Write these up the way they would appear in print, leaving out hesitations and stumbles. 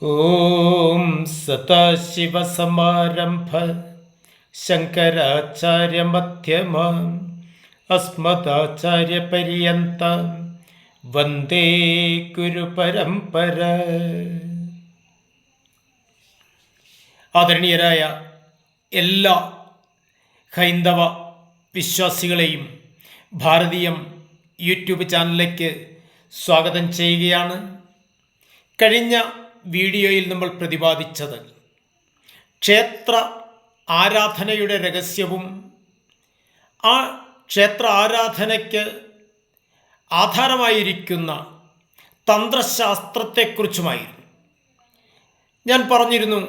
ഓം സദാശിവസമാരംഭ ശങ്കരാചാര്യമധ്യമം അസ്മദാചാര്യപര്യന്തം വന്ദേ ഗുരുപരമ്പര. ആദരണീയരായ എല്ലാ ഹൈന്ദവ വിശ്വാസികളെയും ഭാരതീയം യൂട്യൂബ് ചാനലിലേക്ക് സ്വാഗതം ചെയ്യുകയാണ്. കഴിഞ്ഞ വീഡിയോയിൽ നമ്മൾ പ്രതിപാദിച്ചത് ക്ഷേത്ര ആരാധനയുടെ രഹസ്യവും ആ ക്ഷേത്ര ആരാധനയ്ക്ക് ആധാരമായിരിക്കുന്ന തന്ത്രശാസ്ത്രത്തെക്കുറിച്ചുമായിരുന്നു. ഞാൻ പറഞ്ഞിരുന്നു,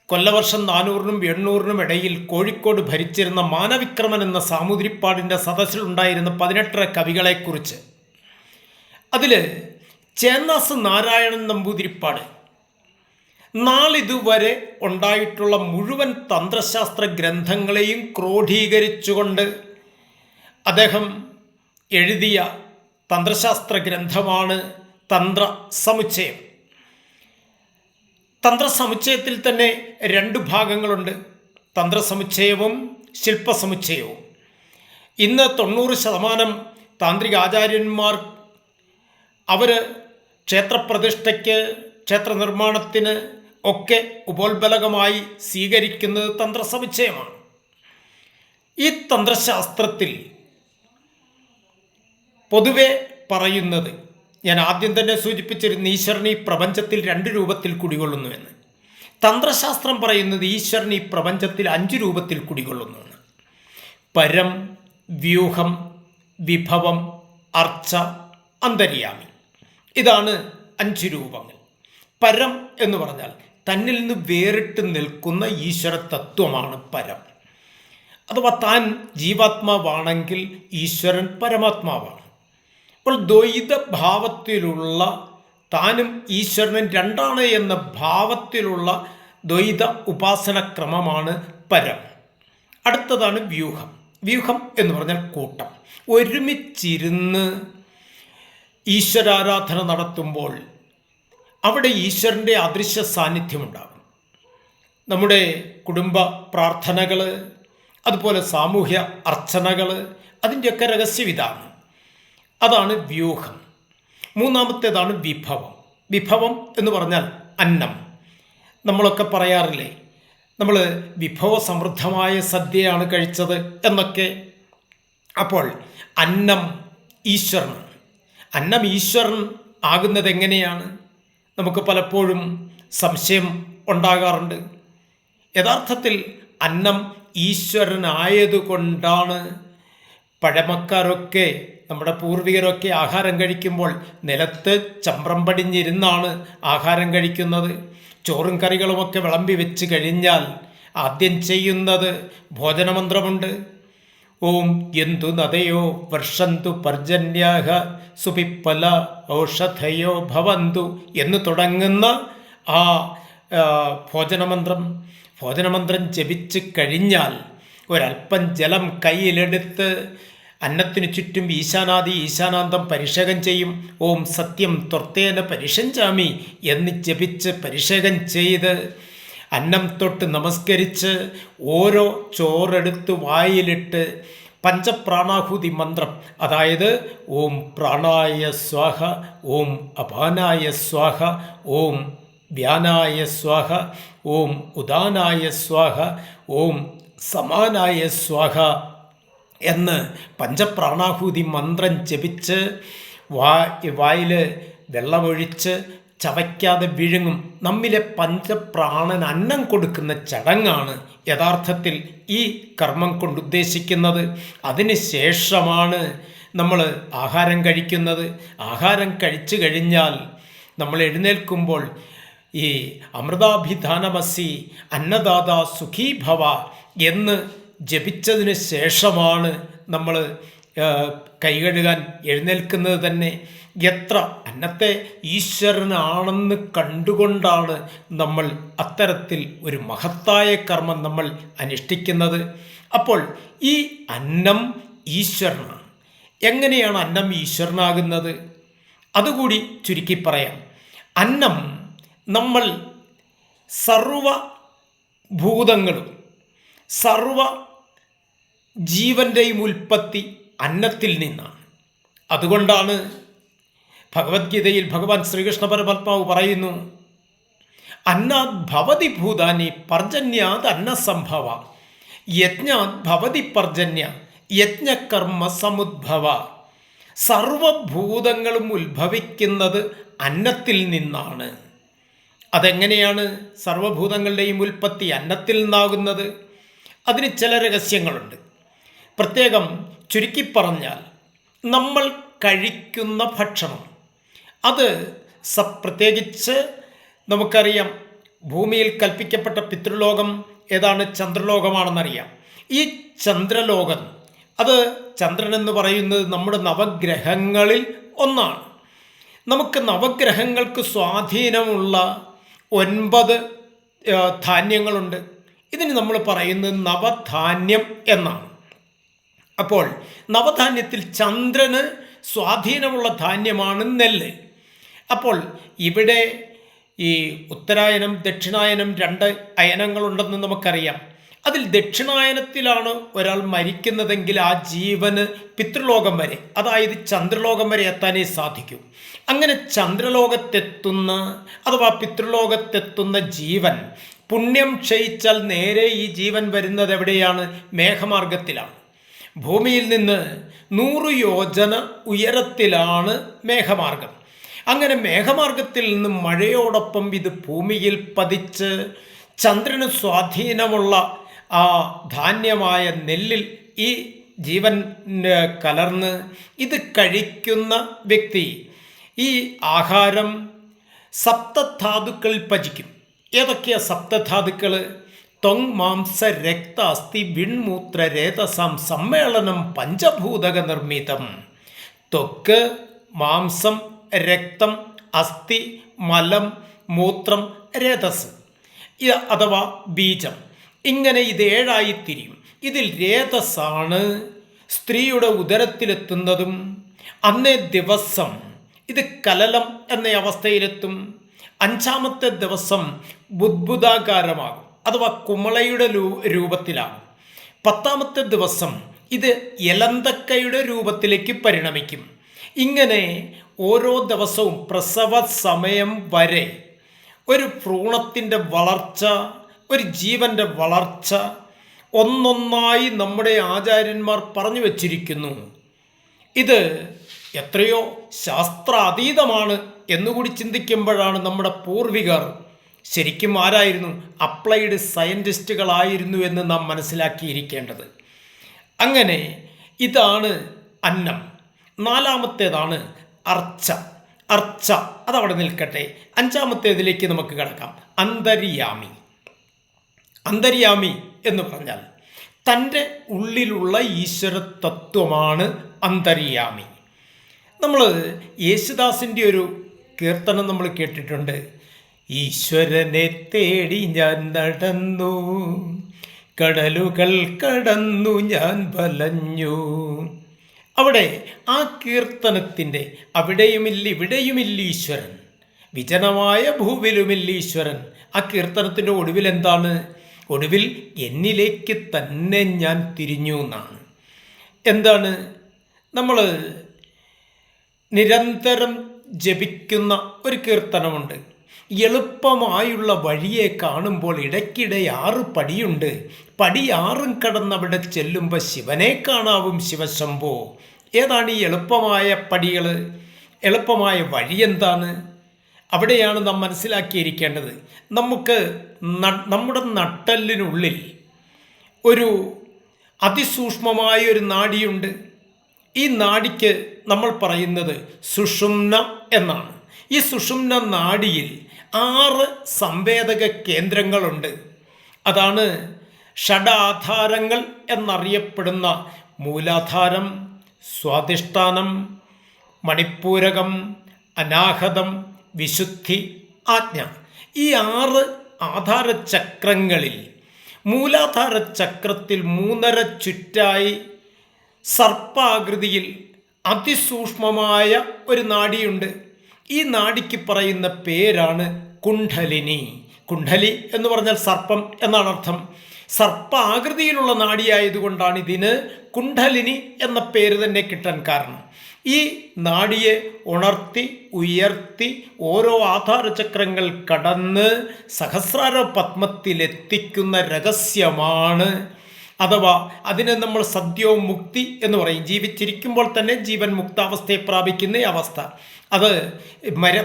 കൊല്ലവർഷം 400-നും 800-നും ഇടയിൽ കോഴിക്കോട് ഭരിച്ചിരുന്ന മാനവിക്രമൻ എന്ന സാമൂതിരിപ്പാടിൻ്റെ സദസ്സിലുണ്ടായിരുന്ന 18 കവികളെക്കുറിച്ച്. അതിൽ ചേന്നാസ് നാരായണൻ നമ്പൂതിരിപ്പാട് നാളിതുവരെ ഉണ്ടായിട്ടുള്ള മുഴുവൻ തന്ത്രശാസ്ത്ര ഗ്രന്ഥങ്ങളെയും ക്രോഡീകരിച്ചുകൊണ്ട് അദ്ദേഹം എഴുതിയ തന്ത്രശാസ്ത്ര ഗ്രന്ഥമാണ് തന്ത്രസമുച്ചയം. തന്ത്രസമുച്ചയത്തിൽ തന്നെ 2 ഭാഗങ്ങളുണ്ട്, തന്ത്രസമുച്ചയവും ശില്പസമുച്ചയവും. ഇന്ന് 90% താന്ത്രിക ആചാര്യന്മാർ അവർ ക്ഷേത്രപ്രതിഷ്ഠയ്ക്ക്, ക്ഷേത്ര നിർമ്മാണത്തിന് ഒക്കെ ഉപോത്ബലകമായി സ്വീകരിക്കുന്നത് തന്ത്രസമുച്ചയമാണ്. ഈ തന്ത്രശാസ്ത്രത്തിൽ പൊതുവെ പറയുന്നത്, ഞാൻ ആദ്യം തന്നെ സൂചിപ്പിച്ചിരുന്ന ഈശ്വരൻ ഈ പ്രപഞ്ചത്തിൽ 2 രൂപത്തിൽ കുടികൊള്ളുന്നുവെന്ന്. തന്ത്രശാസ്ത്രം പറയുന്നത് ഈശ്വരൻ ഈ പ്രപഞ്ചത്തിൽ 5 രൂപത്തിൽ കുടികൊള്ളുന്നുവെന്ന്. പരം, വ്യൂഹം, വിഭവം, അർച്ച, അന്തര്യാമി. ഇതാണ് 5 രൂപങ്ങൾ. പരം എന്ന് പറഞ്ഞാൽ തന്നിൽ നിന്ന് വേറിട്ട് നിൽക്കുന്ന ഈശ്വര തത്വമാണ് പരം. അഥവാ താൻ ജീവാത്മാവാണെങ്കിൽ ഈശ്വരൻ പരമാത്മാവാണ്. അപ്പോൾ ദ്വൈത ഭാവത്തിലുള്ള താനും ഈശ്വരനും 2 എന്ന ഭാവത്തിലുള്ള ദ്വൈത ഉപാസനക്രമമാണ് പരം. അടുത്തതാണ് വ്യൂഹം. വ്യൂഹം എന്ന് പറഞ്ഞാൽ കൂട്ടം. ഒരുമിച്ചിരുന്ന് ഈശ്വരാരാധന നടത്തുമ്പോൾ അവിടെ ഈശ്വരൻ്റെ അദൃശ്യ സാന്നിധ്യമുണ്ടാകും. നമ്മുടെ കുടുംബ പ്രാർത്ഥനകൾ, അതുപോലെ സാമൂഹ്യ അർച്ചനകൾ, അതിൻ്റെയൊക്കെ രഹസ്യം ഇതാണ്. അതാണ് വ്യൂഹം. മൂന്നാമത്തേതാണ് വിഭവം. വിഭവം എന്ന് പറഞ്ഞാൽ അന്നം. നമ്മളൊക്കെ പറയാറില്ലേ, നമ്മൾ വിഭവസമൃദ്ധമായ സദ്യയാണ് കഴിച്ചത് എന്നൊക്കെ. അപ്പോൾ അന്നം ഈശ്വരനാണ്. അന്നം ഈശ്വരൻ ആകുന്നത് എങ്ങനെയാണ്? നമുക്ക് പലപ്പോഴും സംശയം ഉണ്ടാകാറുണ്ട്. യഥാർത്ഥത്തിൽ അന്നം ഈശ്വരനായതുകൊണ്ടാണ് പഴമക്കാരൊക്കെ, നമ്മുടെ പൂർവികരൊക്കെ ആഹാരം കഴിക്കുമ്പോൾ നിലത്ത് ചമ്രം പടിഞ്ഞിരുന്നാണ് ആഹാരം കഴിക്കുന്നത്. ചോറും കറികളുമൊക്കെ വിളമ്പി വെച്ച് കഴിഞ്ഞാൽ ആദ്യം ചെയ്യുന്നത് ഭോജനമന്ത്രമുണ്ട്. ഓം യന്തു നദയോ വർഷന്തു പർജന്യാഹ സുപിപ്പല ഔഷധയോ ഭവന്തു എന്ന് തുടങ്ങുന്ന ആ ഭോജനമന്ത്രം ജപിച്ച് കഴിഞ്ഞാൽ ഒരൽപ്പം ജലം കയ്യിലെടുത്ത് അന്നത്തിനു ചുറ്റും ഈശാനാന്തം പരിഷേകം ചെയ്യും. ഓം സത്യം ത്വർത്തേന പരിഷഞ്ചാമി എന്ന് ജപിച്ച് പരിഷേകം ചെയ്ത് അന്നം തൊട്ട് നമസ്കരിച്ച് ഓരോ ചോറെടുത്ത് വായിലിട്ട് പഞ്ചപ്രാണാഹുതി മന്ത്രം, അതായത് ഓം പ്രാണായ സ്വാഹ, ഓം അപാനായ സ്വാഹ, ഓം വ്യാനായ സ്വാഹ, ഓം ഉദാനായ സ്വാഹ, ഓം സമാനായ സ്വാഹ എന്ന് പഞ്ചപ്രാണാഹുതി മന്ത്രം ജപിച്ച് വായിൽ വെള്ളമൊഴിച്ച് ചവയ്ക്കാതെ വിഴുങ്ങും. നമ്മിലെ പഞ്ചപ്രാണൻ അന്നം കൊടുക്കുന്ന ചടങ്ങാണ് യഥാർത്ഥത്തിൽ ഈ കർമ്മം കൊണ്ട് ഉദ്ദേശിക്കുന്നത്. അതിന് ശേഷമാണ് നമ്മൾ ആഹാരം കഴിക്കുന്നത്. ആഹാരം കഴിച്ചു കഴിഞ്ഞാൽ നമ്മൾ എഴുന്നേൽക്കുമ്പോൾ ഈ അമൃതാഭിധാനമസി അന്നദാത സുഖീഭവ എന്ന് ജപിച്ചതിന് ശേഷമാണ് നമ്മൾ കൈ കഴുകാൻ എഴുന്നേൽക്കുന്നത് തന്നെ. എത്ര അന്നത്തെ ഈശ്വരനാണെന്ന് കണ്ടുകൊണ്ടാണ് നമ്മൾ അത്തരത്തിൽ ഒരു മഹത്തായ കർമ്മം നമ്മൾ അനുഷ്ഠിക്കുന്നത്. അപ്പോൾ ഈ അന്നം ഈശ്വരനാണ്. എങ്ങനെയാണ് അന്നം ഈശ്വരനാകുന്നത്? അതുകൂടി ചുരുക്കി പറയാം. അന്നം നമ്മൾ സർവ ഭൂതങ്ങളും സർവ ജീവൻ്റെയും ഉൽപ്പത്തി അന്നത്തിൽ നിന്നാണ്. അതുകൊണ്ടാണ് ഭഗവത്ഗീതയിൽ ഭഗവാൻ ശ്രീകൃഷ്ണ പരമാത്മാവ് പറയുന്നു, അന്നാത് ഭവതി ഭൂതാനി പർജന്യാത് അന്നസംഭവ യജ്ഞാത് ഭവതി പർജന്യ യജ്ഞകർമ്മ സമുദ്ഭവ. സർവഭൂതങ്ങളും ഉത്ഭവിക്കുന്നത് അന്നത്തിൽ നിന്നാണ്. അതെങ്ങനെയാണ് സർവഭൂതങ്ങളുടെയും ഉൽപ്പത്തി അന്നത്തിൽ നിന്നാകുന്നത്? അതിന് ചില രഹസ്യങ്ങളുണ്ട്. പ്രത്യേകം ചുരുക്കി പറഞ്ഞാൽ, നമ്മൾ കഴിക്കുന്ന ഭക്ഷണം അത് പ്രത്യേകിച്ച് നമുക്കറിയാം, ഭൂമിയിൽ കൽപ്പിക്കപ്പെട്ട പിതൃലോകം ഏതാണ്? ചന്ദ്രലോകമാണെന്നറിയാം. ഈ ചന്ദ്രലോകം, അത് ചന്ദ്രൻ എന്ന് പറയുന്നത് നമ്മുടെ നവഗ്രഹങ്ങളിൽ ഒന്നാണ്. നമുക്ക് നവഗ്രഹങ്ങൾക്ക് സ്വാധീനമുള്ള 9 ധാന്യങ്ങളുണ്ട്. ഇതിന് നമ്മൾ പറയുന്നത് നവധാന്യം എന്നാണ്. അപ്പോൾ നവധാന്യത്തിൽ ചന്ദ്രന് സ്വാധീനമുള്ള ധാന്യമാണ് നെല്ല്. അപ്പോൾ ഇവിടെ ഈ ഉത്തരായനം ദക്ഷിണായനം 2 അയനങ്ങളുണ്ടെന്ന് നമുക്കറിയാം. അതിൽ ദക്ഷിണായനത്തിലാണ് ഒരാൾ മരിക്കുന്നതെങ്കിൽ ആ ജീവന് പിതൃലോകം വരെ, അതായത് ചന്ദ്രലോകം വരെ എത്താനേ സാധിക്കൂ. അങ്ങനെ ചന്ദ്രലോകത്തെത്തുന്ന അഥവാ പിതൃലോകത്തെത്തുന്ന ജീവൻ പുണ്യം ക്ഷയിച്ചാൽ നേരെ ഈ ജീവൻ വരുന്നത് എവിടെയാണ്? മേഘമാർഗത്തിലാണ്. ഭൂമിയിൽ നിന്ന് 100 യോജന ഉയരത്തിലാണ് മേഘമാർഗം. അങ്ങനെ മേഘമാർഗത്തിൽ നിന്ന് മഴയോടൊപ്പം ഇത് ഭൂമിയിൽ പതിച്ച് ചന്ദ്രന് സ്വാധീനമുള്ള ആ ധാന്യമായ നെല്ലിൽ ഈ ജീവൻ കലർന്ന് ഇത് കഴിക്കുന്ന വ്യക്തി ഈ ആഹാരം സപ്തധാതുക്കളിൽ പചിക്കും. ഏതൊക്കെയാ സപ്തധാതുക്കൾ? ത്വങ് മാംസ രക്ത അസ്ഥി വിൺമൂത്ര രേതസാം സമ്മേളനം പഞ്ചഭൂതക നിർമ്മിതം. ത്വക്ക്, മാംസം, രക്തം, അസ്ഥി, മലം, മൂത്രം, രേതസ് അഥവാ ബീജം. ഇങ്ങനെ ഇത് 7 തിരിയും. ഇതിൽ രേതസ്സാണ് സ്ത്രീയുടെ ഉദരത്തിലെത്തുന്നതും അന്നേ ദിവസം ഇത് കലലം എന്ന അവസ്ഥയിലെത്തും. 5-ാമത്തെ ദിവസം ബുദ്ബുദാകാരമാകും, അഥവാ കുമളയുടെ രൂപത്തിലാകും. 10-ാമത്തെ ദിവസം ഇത് എലന്തക്കയുടെ രൂപത്തിലേക്ക് പരിണമിക്കും. ഇങ്ങനെ ഓരോ ദിവസവും പ്രസവ സമയം വരെ ഒരു ഭ്രൂണത്തിൻ്റെ വളർച്ച, ഒരു ജീവൻ്റെ വളർച്ച ഒന്നൊന്നായി നമ്മുടെ ആചാര്യന്മാർ പറഞ്ഞു വച്ചിരിക്കുന്നു. ഇത് എത്രയോ ശാസ്ത്രാതീതമാണ് എന്നുകൂടി ചിന്തിക്കുമ്പോഴാണ് നമ്മുടെ പൂർവികർ ശരിക്കും ആരായിരുന്നു? അപ്ലൈഡ് സയൻറ്റിസ്റ്റുകളായിരുന്നു എന്ന് നാം മനസ്സിലാക്കിയിരിക്കേണ്ടത്. അങ്ങനെ ഇതാണ് അന്നം. 4-ാമത്തേതാണ് അർച്ച. അർച്ച അതവിടെ നിൽക്കട്ടെ. 5-ാമത്തേതിലേക്ക് നമുക്ക് കിടക്കാം. അന്തര്യാമി. അന്തര്യാമി എന്ന് പറഞ്ഞാൽ തൻ്റെ ഉള്ളിലുള്ള ഈശ്വര തത്വമാണ് അന്തര്യാമി. നമ്മൾ യേശുദാസിൻ്റെ ഒരു കീർത്തനം നമ്മൾ കേട്ടിട്ടുണ്ട്. ഈശ്വരനെ തേടി ഞാൻ നടന്നു, കടലുകൾ കടന്നു ഞാൻ വലഞ്ഞു. അവിടെ ആ കീർത്തനത്തിൻ്റെ അവിടെയുമില്ല ഇവിടെയുമില്ല ഈശ്വരൻ, വിജനമായ ഭൂവിലുമില്ല ഈശ്വരൻ. ആ കീർത്തനത്തിൻ്റെ ഒടുവിൽ എന്താണ്? ഒടുവിൽ എന്നിലേക്ക് തന്നെ ഞാൻ തിരിഞ്ഞു എന്നാണ്. എന്താണ്? നമ്മൾ നിരന്തരം ജപിക്കുന്ന ഒരു കീർത്തനമുണ്ട്. എളുപ്പമായുള്ള വഴിയെ കാണുമ്പോൾ ഇടയ്ക്കിടെ 6 പടിയുണ്ട്, പടി 6 കടന്നവിടെ ചെല്ലുമ്പോൾ ശിവനെ കാണാവും ശിവശംഭോ. ഏതാണ് ഈ എളുപ്പമായ പടികൾ? എളുപ്പമായ വഴി എന്താണ്? അവിടെയാണ് നാം മനസ്സിലാക്കിയിരിക്കേണ്ടത്. നമുക്ക് നമ്മുടെ നട്ടെല്ലിനുള്ളിൽ ഒരു അതിസൂക്ഷ്മമായ ഒരു നാഡിയുണ്ട്. ഈ നാഡിക്ക് നമ്മൾ പറയുന്നത് സുഷുമ്ന എന്നാണ്. ഈ സുഷുമ്ന നാഡിയിൽ 6 സംവേദക കേന്ദ്രങ്ങളുണ്ട്. അതാണ് ഷഡാധാരങ്ങൾ എന്നറിയപ്പെടുന്ന മൂലാധാരം, സ്വാധിഷ്ഠാനം, മണിപ്പൂരകം, അനാഹതം, വിശുദ്ധി, ആജ്ഞ. ഈ 6 ആധാരചക്രങ്ങളിൽ മൂലാധാര ചക്രത്തിൽ 3.5 ചുറ്റായി സർപ്പാകൃതിയിൽ അതിസൂക്ഷ്മമായ ഒരു നാഡിയുണ്ട്. ഈ നാഡിക്ക് പറയുന്ന പേരാണ് കുണ്ഡലിനി. കുണ്ഡലി എന്ന് പറഞ്ഞാൽ സർപ്പം എന്നാണ് അർത്ഥം. സർപ്പാകൃതിയിലുള്ള നാഡിയായതുകൊണ്ടാണ് ഇതിന് കുണ്ഡലിനി എന്ന പേര് തന്നെ കിട്ടാൻ കാരണം. ഈ നാഡിയെ ഉണർത്തി ഉയർത്തി ഓരോ ആധാരചക്രങ്ങൾ കടന്ന് സഹസ്രാര പത്മത്തിലെത്തിക്കുന്ന രഹസ്യമാണ്, അഥവാ അതിനെ നമ്മൾ സദ്യോമുക്തി എന്ന് പറയും. ജീവിച്ചിരിക്കുമ്പോൾ തന്നെ ജീവൻ മുക്താവസ്ഥയെ പ്രാപിക്കുന്ന അവസ്ഥ. അത്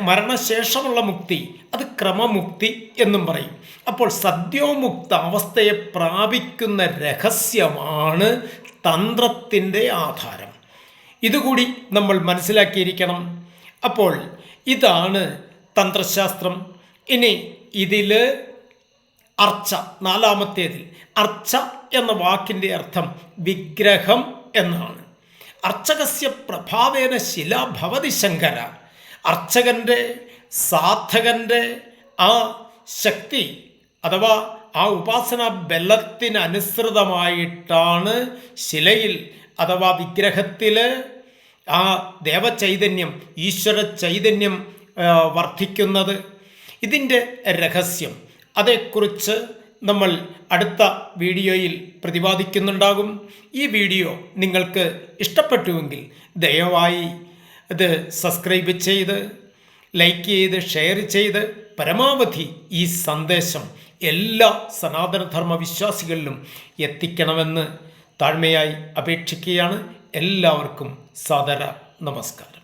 മരണശേഷമുള്ള മുക്തി, അത് ക്രമമുക്തി എന്നും പറയും. അപ്പോൾ സദ്യോമുക്ത അവസ്ഥയെ പ്രാപിക്കുന്ന രഹസ്യമാണ് തന്ത്രത്തിൻ്റെ ആധാരം. ഇതുകൂടി നമ്മൾ മനസ്സിലാക്കിയിരിക്കണം. അപ്പോൾ ഇതാണ് തന്ത്രശാസ്ത്രം. ഇനി ഇതിൽ അർച്ച, നാലാമത്തേതിൽ അർച്ച എന്ന വാക്കിൻ്റെ അർത്ഥം വിഗ്രഹം എന്നാണ്. അർച്ചകസ്യ പ്രഭാവേന ശില ഭവതി ശങ്കര. അർച്ചകൻ്റെ സാധകൻ്റെ ആ ശക്തി അഥവാ ആ ഉപാസനാ ബലത്തിനനുസൃതമായിട്ടാണ് ശിലയിൽ അഥവാ വിഗ്രഹത്തിൽ ആ ദേവചൈതന്യം, ഈശ്വര ചൈതന്യം വർദ്ധിക്കുന്നത്. ഇതിൻ്റെ രഹസ്യം അതേക്കുറിച്ച് നമ്മൾ അടുത്ത വീഡിയോയിൽ പ്രതിപാദിക്കുന്നുണ്ടാകും. ഈ വീഡിയോ നിങ്ങൾക്ക് ഇഷ്ടപ്പെട്ടുവെങ്കിൽ ദയവായി ഇത് സബ്സ്ക്രൈബ് ചെയ്ത് ലൈക്ക് ചെയ്ത് ഷെയർ ചെയ്ത് പരമാവധി ഈ സന്ദേശം എല്ലാ സനാതനധർമ്മ വിശ്വാസികളിലും എത്തിക്കണമെന്ന് താഴ്മയായി അപേക്ഷിക്കുകയാണ്. എല്ലാവർക്കും സാദര നമസ്കാരം.